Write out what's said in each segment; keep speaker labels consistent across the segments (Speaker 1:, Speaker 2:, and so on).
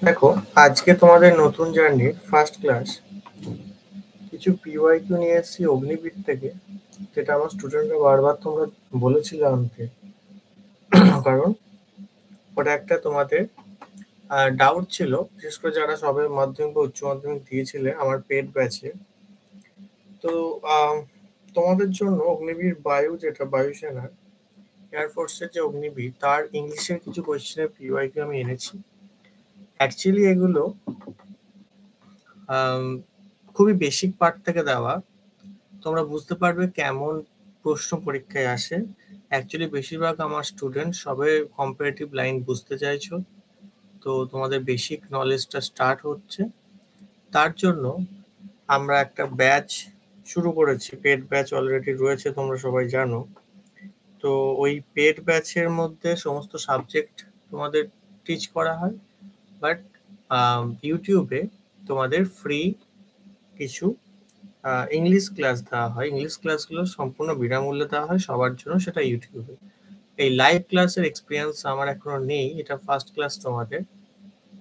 Speaker 1: দেখো, আজকে তোমাদের নতুন জার্নির ফার্স্ট ক্লাস। কিছু পিওয়াইকিউ নিয়ে এসেছি অগ্নিবীর থেকে, যেটা আমার স্টুডেন্টরা বারবার তোমরা বলেছিলে আনতে। কারণ ওটা একটা তোমাদের ডাউট ছিল, বিশেষ করে যারা সবে মাধ্যমিক বা উচ্চ মাধ্যমিক দিয়েছিলে আমার পেড ব্যাচে। তো তোমাদের জন্য অগ্নিবীর বায়ু, যেটা বায়ুসেনার এয়ারফোর্সের যে অগ্নিবীর, তার ইংলিশের কিছু কোয়েশ্চেনের পিওয়াইকিউ আমি এনেছি। অ্যাকচুয়ালি এগুলো খুবই বেসিক পার্ট থেকে দেওয়া। তোমরা বুঝতে পারবে কেমন প্রশ্ন পরীক্ষায় আসে। অ্যাকচুয়ালি বেশিরভাগ আমার স্টুডেন্ট সবে কম্পারেটিভ লাইন বুঝতে চাইছো, তো তোমাদের বেসিক নলেজটা স্টার্ট হচ্ছে। তার জন্য আমরা একটা ব্যাচ শুরু করেছি, পেড ব্যাচ অলরেডি রয়েছে, তোমরা সবাই জানো। তো ওই পেড ব্যাচের মধ্যে সমস্ত সাবজেক্ট তোমাদের টিচ করা হয়, বাট ইউটিউবে তোমাদের ফ্রি কিছু ইংলিশ ক্লাস দেওয়া হয়। ইংলিশ ক্লাসগুলো সম্পূর্ণ বিনামূল্যে দেওয়া হয় সবার জন্য, সেটা ইউটিউবে। এই লাইভ ক্লাসের এক্সপিরিয়েন্স আমার এখনো নেই, এটা ফার্স্ট ক্লাস তোমাদের।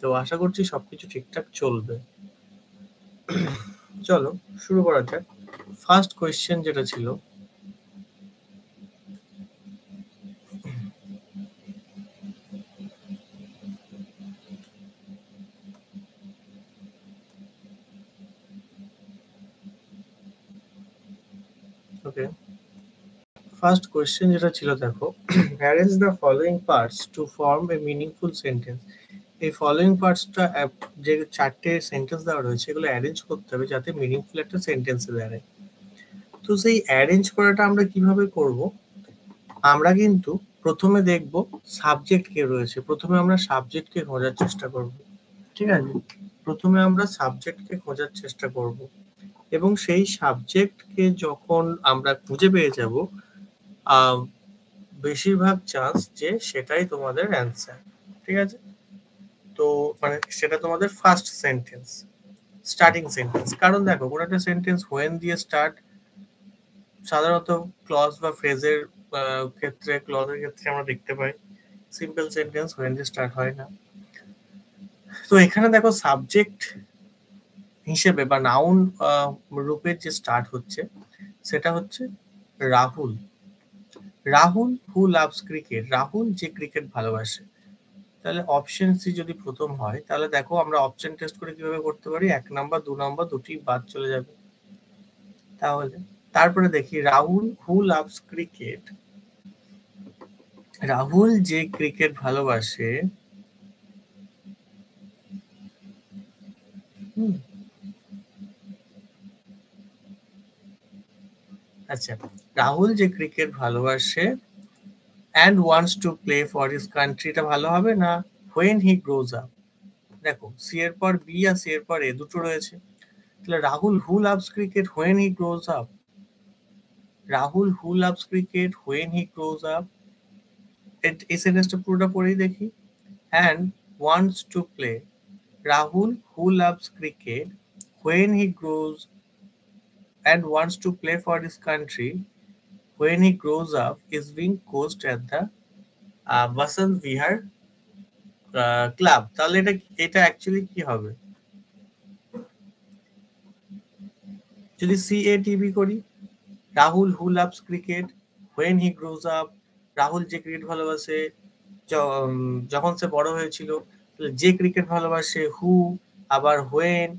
Speaker 1: তো আশা করছি সবকিছু ঠিকঠাক চলবে। চলো শুরু করা যাক। ফার্স্ট কোয়েশ্চেন যেটা ছিল, ওকে, ফার্স্ট কোয়েশ্চেন যেটা ছিল দেখো, arrange the following parts to form a meaningful sentence. এই ফলোইং পার্টসটা যে চারটে সেন্টেন্স দেওয়া রয়েছে, এগুলো অ্যারেঞ্জ করতে হবে যাতে মিনিংফুল একটা সেন্টেন্সে দাঁড়ায়। তো সেই অ্যারেঞ্জ করাটা আমরা কিভাবে করব? আমরা কিন্তু প্রথমে দেখব সাবজেক্ট কে রয়েছে, প্রথমে আমরা সাবজেক্টকে খোঁজার চেষ্টা করব। ঠিক আছে, প্রথমে আমরা সাবজেক্টকে খোঁজার চেষ্টা করব, এবং সেই সাবজেক্টকে যখন আমরা খুঁজে পেয়ে যাব, বেশিরভাগ চান্স যে সেটাই তোমাদের অ্যান্সার। ঠিক আছে, তো মানে সেটা তোমাদের ফার্স্ট সেন্টেন্স, স্টার্টিং সেন্টেন্স। কারণ দেখো, কোনো একটা সেন্টেন্স হোয়েন দিয়ে স্টার্ট, সাধারণত ক্লজ বা ফ্রেজের ক্ষেত্রে, ক্লজের ক্ষেত্রে আমরা দেখতে পাই সিম্পল সেন্টেন্স হোয়েন দিয়ে স্টার্ট হয় না। তো এখানে দেখো, সাবজেক্ট হিসেবে বা নাউন রূপের যে স্টার্ট হচ্ছে, সেটা হচ্ছে Rahul. Rahul who loves cricket, Rahul যে ক্রিকেট ভালোবাসে। তাহলে অপশন সি যদি প্রথম হয়, তাহলে দেখো আমরা অপশন টেস্ট করে কিভাবে করতে পারি, 1 নাম্বার 2 নাম্বার দুটি বাদ চলে যাবে। তাহলে তারপরে দেখি, Rahul who loves cricket, Rahul যে ক্রিকেট ভালোবাসে, আচ্ছা, রাহুল যে ক্রিকেট ভালোবাসে and wants to play for his country, টা ভালো হবে না when he grows up? দেখো, সি এর পর বি আর সি এর পর এ দুটো রয়েছে, তাহলে Rahul who loves cricket when he grows up, Rahul who loves cricket when he grows up, এই সেন্টেন্সটা পুরোটা পড়েই দেখি। and wants to play, Rahul who loves cricket when he grows and wants to play for his country when he grows up is being coached at the Vasant Vihar club. তাহলে এটা actually কি হবে? যদি CATB করি, Rahul who loves cricket when he grows up, Rahul যে cricket ভালোবাসে যখন সে বড় হয়েছিল, যে ক্রিকেট ভালোবাসে, হু আবার হোয়েন,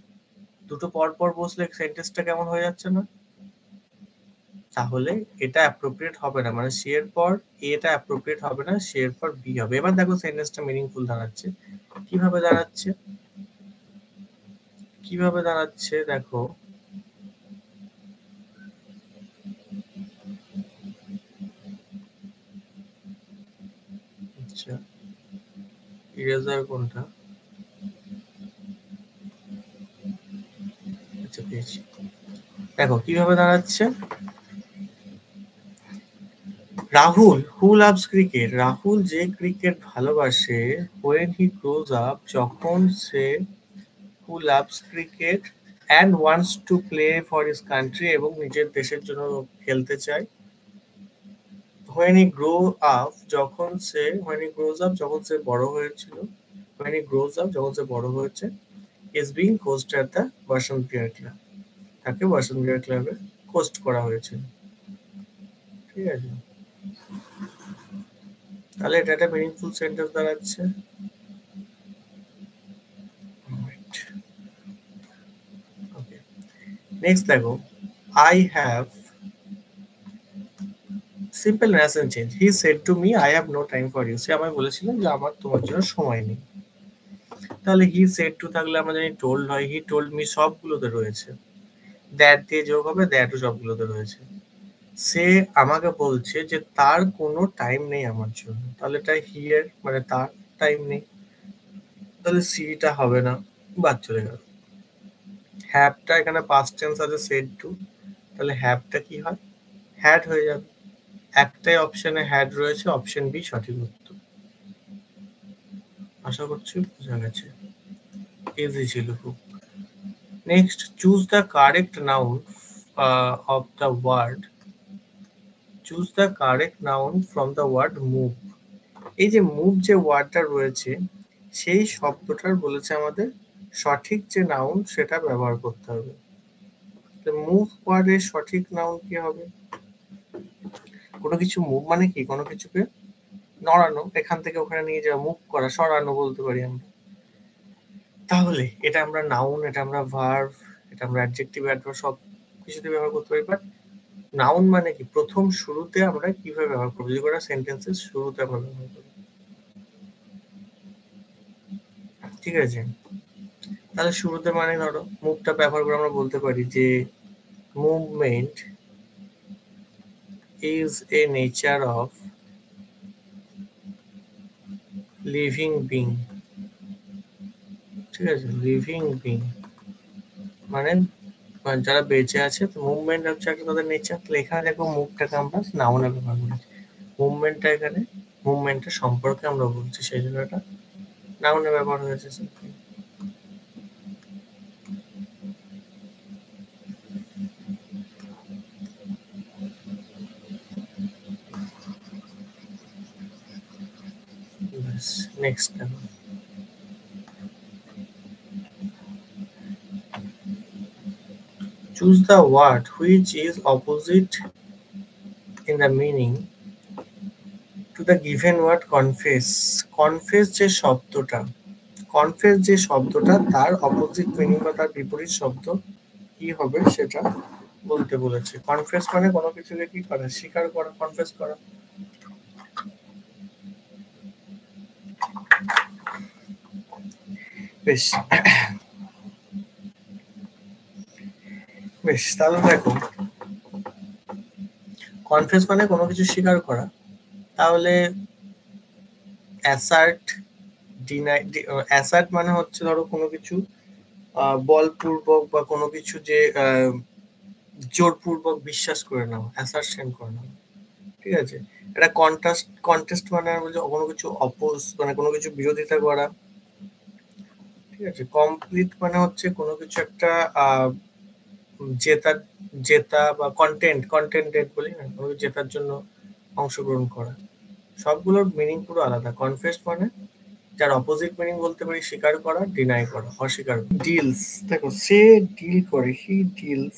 Speaker 1: দুটো পর পর বসলে সেন্টেন্সটা কেমন হয়ে যাচ্ছে না? তাহলে এটা অ্যাপ্রোপ্রিয়েট হবে না, মানে সি এর পর এটা অ্যাপ্রোপ্রিয়েট হবে না, সি এর পর বি হবে। এবার দেখো সেন্টেন্সটা মিনিংফুল দাঁড়াচ্ছে কিভাবে দাঁড়াচ্ছে, কিভাবে দাঁড়াচ্ছে দেখো, আচ্ছা ইরেজার কোনটা, আচ্ছা পেয়েছি। দেখো কিভাবে দাঁড়াচ্ছে, Rahul who loves cricket, Rahul যে ক্রিকেট ভালোবাসে, when he grows up, যখন সে, who loves cricket and wants to play for his country, এবং নিজের দেশের জন্য খেলতে চায়, when he grow up, যখন সে, when he grows up, যখন সে বড় হয়েছিল, when he grows up, যখন সে বড় হয়েছে, is being coached at the Boston Bear Club. তাকে Boston Bear Club এ কোস্ট করা হয়েছে। ঠিক আছে, তাহলে এটা একটা মিনিংফুল সেন্টেন্স দাঁড়াচ্ছে। ওকে, নেক্সট দেখো, I have simple narration change. He said to me, I have no time for you. সে আমায় বলেছিল যে আমার তোমার জন্য সময় নেই। তাহলে he said to থাকলে আমরা জানি told হয়, he told me সবগুলোতে রয়েছে, that দিয়ে যোগ হবে, that ও সবগুলোতে রয়েছে। সে আমাকে বলছে যে তার কোনো টাইম নেই আমার জন্য, তাহলে এটা হি এর মানে তার টাইম নেই, তাহলে সিটা হবে না, বাদ চলে গেল। হ্যাভটা এখানে পাস্ট টেন্স আছে সেড টু, তাহলে হ্যাভটা কি হয়, হ্যাড হয়ে যাবে। একটাই অপশনে হ্যাড রয়েছে, অপশন বি সঠিক উত্তর। আশা করছি বোঝা গেছে, ইজি ছিল খুব। Next, choose the correct noun of the word, choose the correct noun from the word move. এই যে মুভ যে ওয়ার্ডটা রয়েছে, সেই শব্দটার বলেছে আমাদের সঠিক যে নাউন সেটা ব্যবহার করতে হবে। মুভ ওয়ার্ডের সঠিক নাউন কি হবে? কোনো কিছু মুভ মানে কি, কোনো কিছুকে নড়ানো, এখান থেকে ওখানে নিয়ে যাওয়া, মুভ করা, সরানো বলতে পারি আমরা। তাহলে এটা আমরা নাউন, এটা আমরা ভার্ব, এটা আমরা অ্যাডজেক্টিভ, অ্যাডভার্ব সব কিছুতে ব্যবহার করতে পারি। বাট নাউন মানে কি, প্রথম শুরুতে আমরা কিভাবে ব্যবহার করবো, যে কোনো সেন্টেন্সের শুরুতে আমরা ব্যবহার করবো। ঠিক আছে, তাহলে শুরুতে মানে ধরো মুভটা ব্যবহার করে আমরা বলতে পারি যে movement is a nature of living being. ঠিক আছে, লিভিং বিং মানে যারা বেঁচে আছে, তো মুভমেন্ট হচ্ছে একটা তাদের নেচার। এখানে দেখো মুভটাকে আমরা নাউনে ব্যবহার করেছি, মুভমেন্টটা এখানে মুভমেন্টের সম্পর্কে আমরা বলছি, সেই জন্য এটা নাউনে ব্যবহার হয়েছে। নেক্সট দেখো, choose the word which is opposite in the meaning to the given word confess. confess যে শব্দটা, confess যে শব্দটা তার অপোজিট মিনিং বা তার বিপরীত শব্দ কি হবে সেটা বলতে বলেছে। confess মানে কোনো কিছুকে কি করা, স্বীকার করা, confess করা। বেশ বেশ, তাহলে দেখো কনফেস মানে কোনো কিছু স্বীকার করা, তাহলে অ্যাসার্ট, ডিনাই, অ্যাসার্ট মানে হচ্ছে ধরো কোনো কিছু বলপূর্বক বা কোনো কিছু যে জোরপূর্বক বিশ্বাস করে নেওয়া, অ্যাসারশন করে নেওয়া। ঠিক আছে, এটা কন্টেস্ট মানে কোনো কিছু অপোজ মানে কোনো কিছু বিরোধিতা করা। ঠিক আছে, কমপ্লিট মানে হচ্ছে কোনো কিছু একটা জেতা বা কন্টেন্টেড বলি না, কোনো জেতার জন্য অংশগ্রহণ করা। সবগুলোর মিনিং পুরো আলাদা। কনফেস মানে যার অপোজিট মিনিং বলতে পারি স্বীকার করা, ডিনাই করা, অস্বীকার। ডিলস, দেখো সে ডিল করে, হি ডিলস